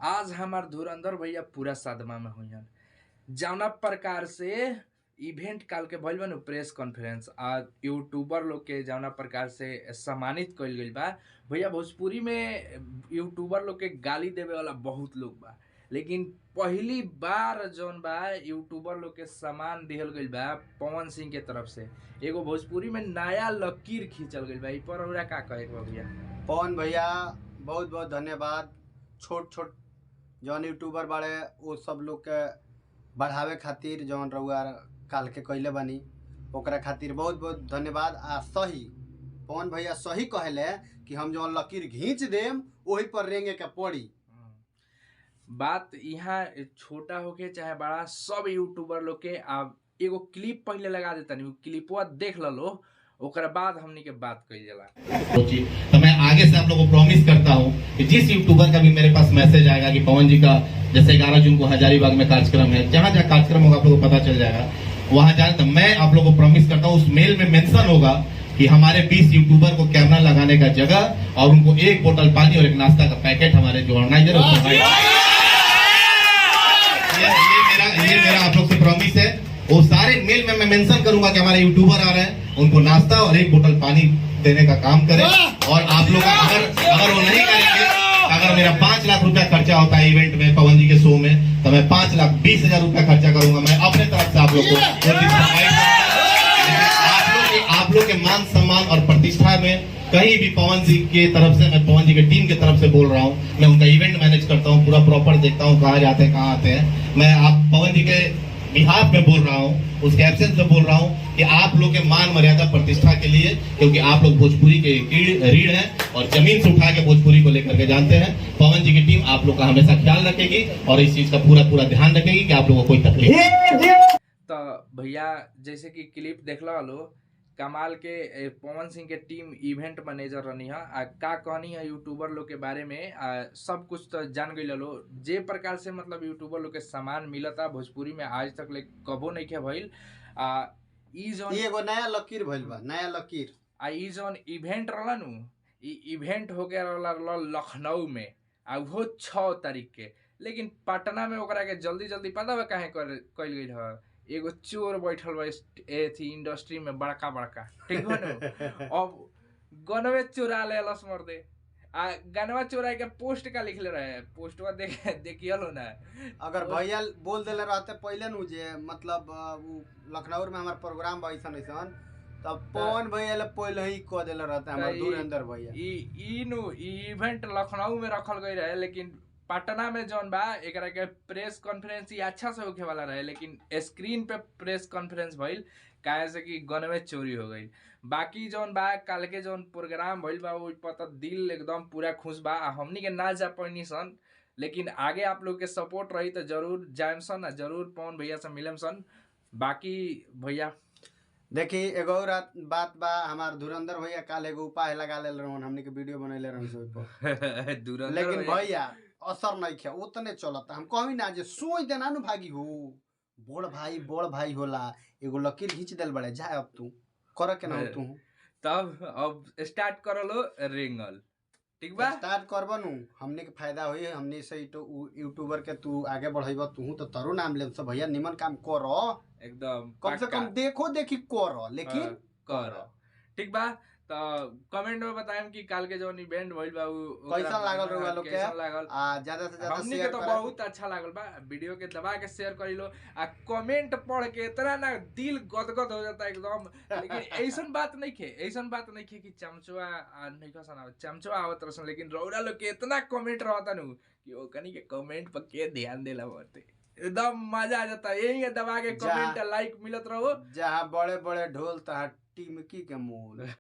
आज हमार धुरंधर भैया पूरा सदमा में हुई जौना प्रकार से इवेंट काल के भइल बा नु प्रेस कॉन्फ्रेंस आ यूट्यूबर लोग के जौना प्रकार से सम्मानित कइल गइल बा। भैया भोजपुरी में यूट्यूबर लोग के गाली देवे वाला बहुत लोग बा, लेकिन पहली बार जौन बा यूट्यूबर लोग के सम्मान दिहल गइल बा पवन सिंह के तरफ से। एगो भोजपुरी में नया लकीर खींचल गइल बा। ई पर हमरा का कहे के बा भैया? पवन भैया बहुत बहुत धन्यवाद। छोट छोट जौन यूट्यूबर बाड़े वो सब लोग के बढ़ावे खातिर जौन रउआ काल के कइले बानी ओकरा खातिर बहुत बहुत धन्यवाद। आ सही पवन भैया सही कहले कि हम जौन लकीर घींच देम वही पर रेंगे के पड़ी। बात यहाँ छोटा होके चाहे बड़ा सब यूट्यूबर लोग के अब एगो क्लिप पहले लगा देता नहीं, क्लिपवा देख लो ओकरा बाद हमनी के बात कइल जाला। तो मैं आगे से आप लोगों को प्रॉमिस करता हूँ कि जिस यूट्यूबर का भी मेरे पास मैसेज आएगा कि पवन जी का जैसे 11 जून को हजारीबाग में कार्यक्रम है, जहाँ जहाँ कार्यक्रम होगा आप लोगों को पता चल जाएगा, वहां जाए तो मैं आप लोगों को प्रॉमिस करता हूँ उस मेल में मेंशन होगा कि हमारे 20 यूट्यूबर को कैमरा लगाने का जगह और उनको एक बोतल पानी और एक नाश्ता का पैकेट हमारे जो ऑर्गेनाइजर ये मेरा आप लोग से प्रॉमिस है। वो सारे मेल में मैं मेंशन करूंगा कि हमारे यूट्यूबर आ रहे हैं, उनको नाश्ता और एक बोतल पानी देने का काम करें। और आप लोग अगर वो नहीं करेंगे, अगर मेरा 5 लाख रुपया खर्चा होता है इवेंट में पवन जी के शो में, तो मैं 5,20,000 रुपया खर्चा करूंगा मैं अपने तरफ से आप लोग को। आप लोग के मान सम्मान और प्रतिष्ठा में कहीं भी पवन जी के तरफ से, मैं पवन जी के टीम के तरफ से बोल रहा हूँ, मैं उनका इवेंट मैनेज करता हूँ, पूरा प्रॉपर देखता हूँ कहाँ जाते हैं कहाँ आते हैं। मैं आप पवन जी के बिहाफ में बोल रहा हूँ, उसके एब्सेंस में बोल रहा हूँ कि आप लोग के मान मर्यादा प्रतिष्ठा के लिए, क्योंकि आप लोग भोजपुरी के रीढ़ हैं और जमीन से उठा के भोजपुरी को लेकर के जानते हैं। पवन जी की टीम आप लोग का हमेशा ख्याल रखेगी और इस चीज का पूरा ध्यान रखेगी कि आप लोगों को कोई तकलीफ। तो भैया जैसे कि क्लिप देख लो कमाल के पवन सिंह के टीम इवेंट मैनेजर रहनी है, का कहनी है यूट्यूबर लोग के बारे में सब कुछ तो जान गई लो। जे प्रकार से मतलब यूट्यूबर लोग के सामान मिलता भोजपुरी में आज तक ले कबो नहीं के भइल। एगो नया लकीर भइल बा, नया लकीर। ई जौन इवेंट रहला नु, ई इवेंट हो गया रहला लखनऊ में आ वो 6 तारीख के, लेकिन पटना में ओकरा के जल्दी पता बा काहे कइल गइल है? एगो चोर बैठल बा इंडस्ट्री में बड़का ठीक है ना। अब गनवे चोरा लेलस मर्दे आ गनवा चोरा के पोस्ट का लिखले रहे, पोस्टवा देखियो ना। अगर भैया बोल देले रहते पहले नु जे मतलब लखनऊ में हमार प्रोग्राम बा ऐसन तब पवन भैया ले पहले ही कह देले रहते हमार धुरंधर भैया। ई इवेंट लखनऊ में रखल गई रहे, लेकिन पटना में जौन बा एकरा के प्रेस कॉन्फ्रेंस ही अच्छा से होके वाला रहे, लेकिन स्क्रीन पे प्रेस कॉन्फ्रेंस भइल काहे से कि गनवे चोरी हो गई। बाकी जौन बा कल के जौन प्रोग्राम भइल बा वो पता दिल एकदम पूरा खुश बा। हमनी के ना जा पैनी सन, लेकिन आगे आप लोग के सपोर्ट रही तो जरूर जाएम सन, जरूर पवन भैया से मिलम सन। बाकी भैया देखी एगो बात बा, हमार धुरंधर भैया काल एगो उपाय लगा ले रहन, हमनी के वीडियो बनैले रहन सो पर लेकिन भैया असर नहीं किया, उतने चलता। हम कहीं ना जे सोच देना नु भागी हो, बड़ भाई होला, एगो लकीर घींच देल बड़े जा। अब तू कर के ना तू तब अब स्टार्ट कर लो रेंगल, ठीक बा? स्टार्ट करबा नु हमने के फायदा होई, हमने से तो यूट्यूबर के तू आगे बढ़ाइबा, तू तो तरो नाम लेम सब भैया निमन काम कर एकदम, कम से कम देखो देखी कर, लेकिन कर ठीक बा। तो कमेंट में बताएं कि काल के जौन इवेंट भइल बा कैसा लागल रउआ लोग के, ज्यादा से ज्यादा हमनी के तो बहुत अच्छा लागल बा। वीडियो के दबा के शेयर करी लो आ कमेंट पढ़ के इतना ना दिल गदगद हो जाता एकदम। लेकिन ऐसन बात नहीं खे कि चमचवा नहीं खसन चमचवा आवत रसन, लेकिन रउरा लोग के इतना कमेंट रहता नु कि ओ कनी के कमेंट पर के ध्यान देला बरते एकदम मजा आ जाता। यही दबा के कमेंट लाइक मिलत रहो। जहाँ बड़े ढोल तहाँ टिमकी के मोल।